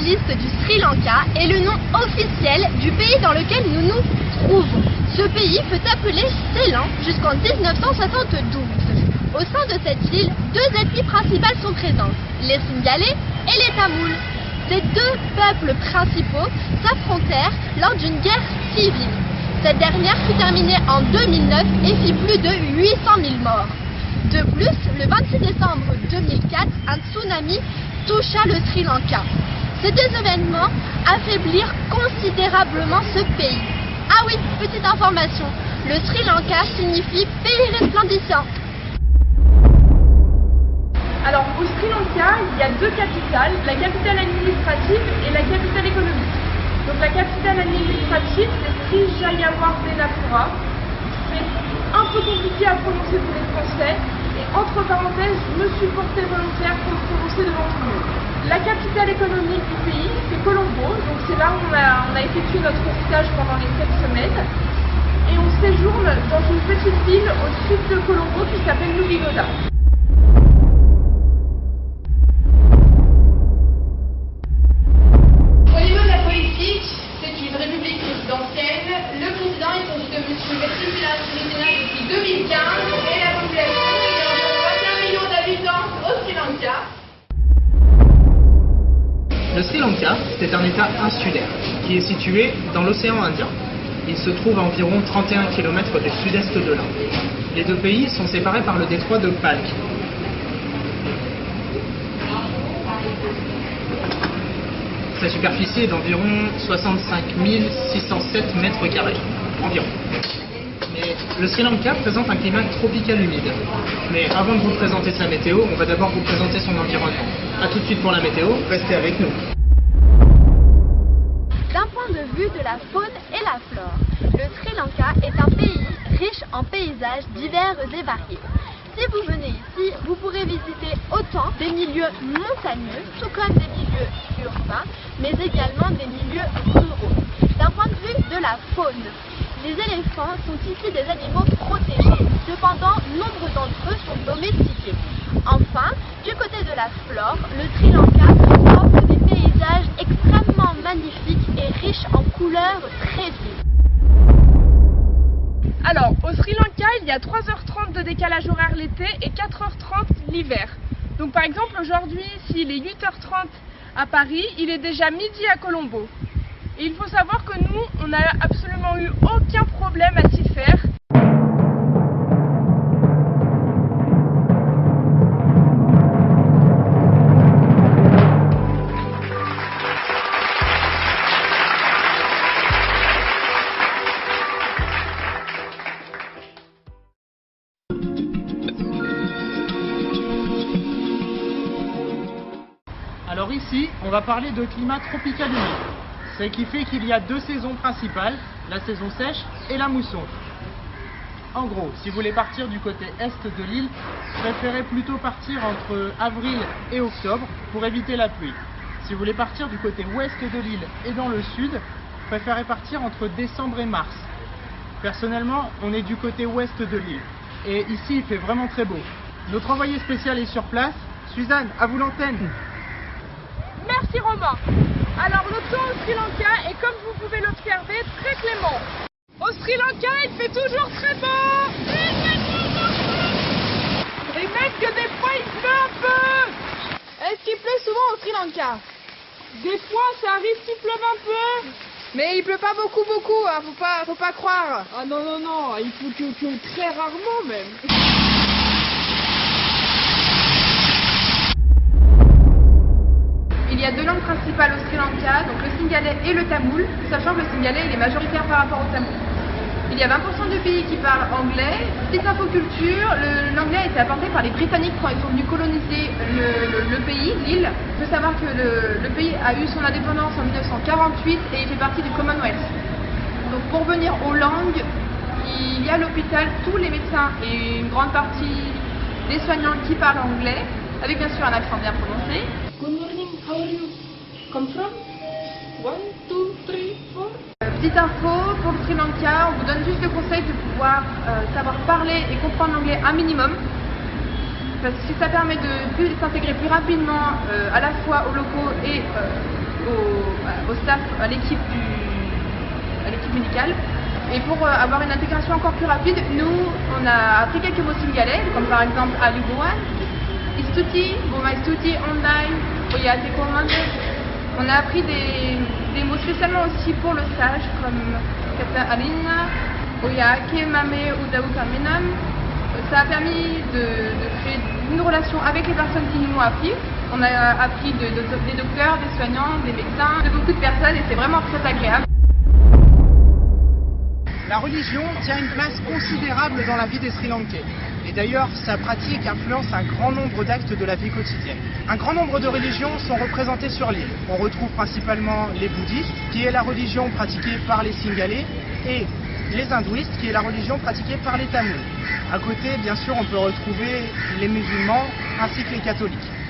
nationaliste du Sri Lanka est le nom officiel du pays dans lequel nous nous trouvons. Ce pays fut appelé Ceylan jusqu'en 1972. Au sein de cette île, deux ethnies principales sont présentes, les Singalais et les Tamouls. Ces deux peuples principaux s'affrontèrent lors d'une guerre civile. Cette dernière fut terminée en 2009 et fit plus de 800 000 morts. De plus, le 26 décembre 2004, un tsunami toucha le Sri Lanka. Ces deux événements affaiblirent considérablement ce pays. Ah oui, petite information, le Sri Lanka signifie pays resplendissant. Alors, au Sri Lanka, il y a deux capitales, la capitale administrative et la capitale économique. Donc la capitale administrative, c'est Sri Jayawardenepura. C'est un peu compliqué à prononcer pour les Français. Et entre parenthèses, je me suis portée volontaire pour le prononcer devant tout le monde. La capitale économique du pays, c'est Colombo. Donc c'est là où on a effectué notre stage pendant les 7 semaines. Et on séjourne dans une petite ville au sud de Colombo qui s'appelle Nubigoda. Le Sri Lanka, c'est un État insulaire qui est situé dans l'océan Indien. Il se trouve à environ 31 km du sud-est de l'Inde. Les deux pays sont séparés par le détroit de Palk. Sa superficie est d'environ 65 607 mètres carrés, environ. Mais le Sri Lanka présente un climat tropical humide. Mais avant de vous présenter sa météo, on va d'abord vous présenter son environnement. A tout de suite pour la météo, restez avec nous. D'un point de vue de la faune et la flore, le Sri Lanka est un pays riche en paysages divers et variés. Si vous venez ici, vous pourrez visiter autant des milieux montagneux, tout comme des milieux urbains, mais également des milieux ruraux. D'un point de vue de la faune, les éléphants sont ici des animaux protégés. Cependant, nombre d'entre eux sont domestiqués. Enfin, du côté de la flore, le Sri Lanka offre des paysages extrêmement magnifiques et riches en couleurs très vives. Alors, au Sri Lanka, il y a 3h30 de décalage horaire l'été et 4h30 l'hiver. Donc par exemple, aujourd'hui, s'il est 8h30 à Paris, il est déjà midi à Colombo. Et il faut savoir que nous, on n'a absolument eu aucun problème à s'y faire. Alors ici, on va parler de climat tropical humide. Ce qui fait qu'il y a deux saisons principales, la saison sèche et la mousson. En gros, si vous voulez partir du côté est de l'île, préférez plutôt partir entre avril et octobre pour éviter la pluie. Si vous voulez partir du côté ouest de l'île et dans le sud, préférez partir entre décembre et mars. Personnellement, on est du côté ouest de l'île. Et ici, il fait vraiment très beau. Notre envoyé spécial est sur place. Suzanne, à vous l'antenne. Merci Romain. Alors le temps au Sri Lanka est, comme vous pouvez l'observer, très clément. Au Sri Lanka, il fait toujours très beau. Et même que des fois il pleut un peu. Est-ce qu'il pleut souvent au Sri Lanka? Des fois ça arrive qu'il pleuve un peu. Mais il pleut pas beaucoup, hein, faut pas croire. Ah non, il faut que très rarement même. Il y a deux langues principales au Sri Lanka, donc le Singalais et le Tamoul, sachant que le Singalais il est majoritaire par rapport au Tamoul. Il y a 20% du pays qui parlent anglais. Petite infoculture, l'anglais a été apporté par les Britanniques quand ils sont venus coloniser le pays, l'île. Il faut savoir que le pays a eu son indépendance en 1948 et il fait partie du Commonwealth. Donc pour venir aux langues, il y a à l'hôpital tous les médecins et une grande partie des soignants qui parlent anglais, avec bien sûr un accent bien prononcé. Good morning, how are you? Come from? 1, 2, 3, 4. Petite info, pour le Sri Lanka, on vous donne juste le conseil de pouvoir savoir parler et comprendre l'anglais un minimum. Parce que ça permet de s'intégrer plus rapidement à la fois aux locaux et au staff, à l'équipe médicale. Et pour avoir une intégration encore plus rapide, nous, on a appris quelques mots singalais, comme par exemple Alubuan, Istuti, Boma Istuti, Ondai, Oyate Komande. On a appris des mots spécialement aussi pour le stage, comme Kata Alina, Oyake Mame Udaou Kamenam. Ça a permis de créer une relation avec les personnes qui nous ont appris. On a appris des docteurs, des soignants, des médecins, de beaucoup de personnes et c'est vraiment très agréable. La religion tient une place considérable dans la vie des Sri Lankais. Et d'ailleurs, sa pratique influence un grand nombre d'actes de la vie quotidienne. Un grand nombre de religions sont représentées sur l'île. On retrouve principalement les bouddhistes, qui est la religion pratiquée par les Singalais, et les hindouistes, qui est la religion pratiquée par les Tamouls. À côté, bien sûr, on peut retrouver les musulmans ainsi que les catholiques.